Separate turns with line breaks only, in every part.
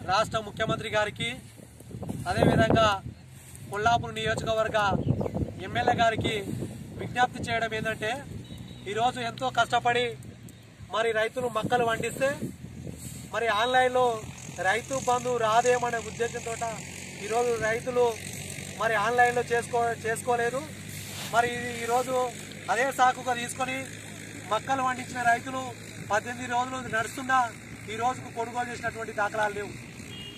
రాష్ట్ర ముఖ్యమంత్రి గారికి అదే విధంగా కొల్లాపూర్ నియోజకవర్గ ఎమ్మెల్యే గారికి విజ్ఞప్తి చేయడం ఏంటంటే ఈరోజు ఎంతో కష్టపడి మరి రైతులు మొక్కలు పండిస్తే మరి ఆన్లైన్లో రైతు బంధు రాదేమనే ఉద్దేశంతో ఈరోజు రైతులు మరి ఆన్లైన్లో చేసుకోలేదు। మరి ఈరోజు అదే సాకుగా తీసుకొని మొక్కలు పండించిన రైతులు 18 రోజులు నడుస్తున్నా ఈ రోజుకు కొనుగోలు చేసినటువంటి దాఖలాలు లేవు।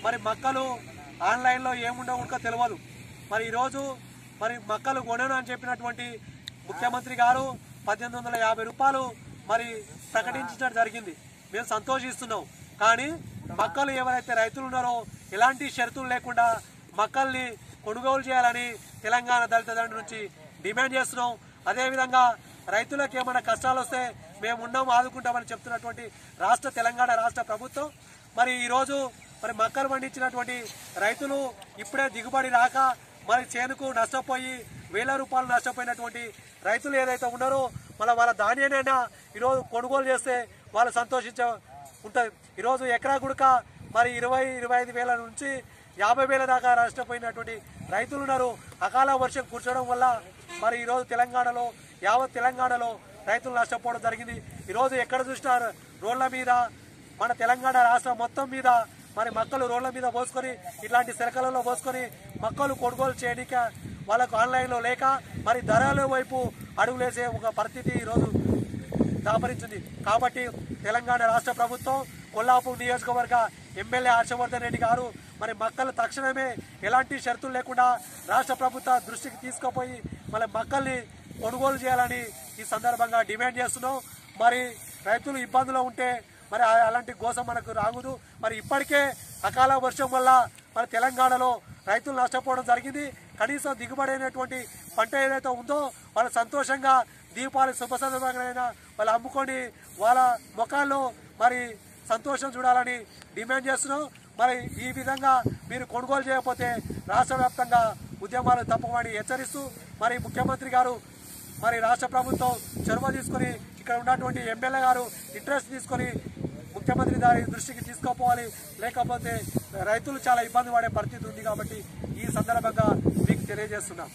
మరి మొక్కలు ఆన్లైన్లో ఏముండవుగా తెలియదు। మరి ఈరోజు మరి మొక్కలు కొనను అని చెప్పినటువంటి ముఖ్యమంత్రి గారు 1850 రూపాయలు మరి ప్రకటించడం జరిగింది। మేము సంతోషిస్తున్నాం। కానీ మొక్కలు ఎవరైతే రైతులు ఉన్నారో ఎలాంటి షరతులు లేకుండా మొక్కల్ని కొనుగోలు చేయాలని తెలంగాణ దళిత దండు నుంచి డిమాండ్ చేస్తున్నాం। అదేవిధంగా రైతులకు ఏమైనా కష్టాలు వస్తే మేము ఉన్నాం ఆదుకుంటామని చెప్తున్నటువంటి తెలంగాణ రాష్ట్ర ప్రభుత్వం మరి ఈరోజు మరి మొక్కలు పండించినటువంటి రైతులు ఇప్పుడే దిగుబడి రాక మరి చేనుకు నష్టపోయి వేల రూపాయలు నష్టపోయినటువంటి రైతులు ఏదైతే ఉన్నారో వాళ్ళ ధాన్యానైనా ఈరోజు కొనుగోలు చేస్తే వాళ్ళు ఉంటుంది। ఈరోజు ఎకరా గుడక మరి 20-25 వేల నుంచి 50 వేల దాకా నష్టపోయినటువంటి రైతులు ఉన్నారు। అకాల వర్షం కురచడం వల్ల మరి ఈరోజు తెలంగాణలో యావత్ తెలంగాణలో రైతులు నష్టపోవడం జరిగింది। ఈరోజు ఎక్కడ చూసినా రోడ్ల మీద మన తెలంగాణ రాష్ట్రం మొత్తం మీద మరి మొక్కలు రోడ్ల మీద పోసుకొని ఇట్లాంటి శిలకలలో పోసుకొని మొక్కలు కొనుగోలు చేయడానికి వాళ్ళకు ఆన్లైన్లో లేక మరి ధరల వైపు అడుగులేసే ఒక పరిస్థితి ఈరోజు దాపరించింది। కాబట్టి తెలంగాణ రాష్ట్ర ప్రభుత్వం కొల్లాపూర్ నియోజకవర్గ ఎమ్మెల్యే హర్షవర్ధన్ రెడ్డి గారు మరి మొక్కలు తక్షణమే ఎలాంటి షరతులు లేకుండా రాష్ట్ర ప్రభుత్వ దృష్టికి తీసుకుపోయి మన మొక్కల్ని కొనుగోలు చేయాలని ఈ సందర్భంగా డిమాండ్ చేస్తున్నాం। మరి రైతులు ఇబ్బందులో ఉంటే మరి అలాంటి గోసం మనకు రాగుదు। మరి ఇప్పటికే అకాల వర్షం వల్ల మన తెలంగాణలో రైతులు నష్టపోవడం జరిగింది। కనీసం దిగుబడి అయినటువంటి పంట ఏదైతే ఉందో వాళ్ళు సంతోషంగా దీపావళి శుభ సందర్భంగా వాళ్ళు అమ్ముకొని వాళ్ళ ముఖాల్లో మరి సంతోషం చూడాలని డిమాండ్ చేస్తున్నాం। మరి ఈ విధంగా మీరు కొనుగోలు చేయకపోతే రాష్ట్ర వ్యాప్తంగా ఉద్యమాలు తప్పమని హెచ్చరిస్తూ మరి ముఖ్యమంత్రి గారు మరి రాష్ట్ర ప్రభుత్వం చొరవ తీసుకొని ఇక్కడ ఉన్నటువంటి ఎమ్మెల్యే గారు ఇంట్రెస్ట్ తీసుకొని ముఖ్యమంత్రి గారి దృష్టికి తీసుకోపోవాలి, లేకపోతే రైతులు చాలా ఇబ్బంది పడే పరిస్థితి ఉంది। కాబట్టి ఈ సందర్భంగా మీకు తెలియజేస్తున్నాం।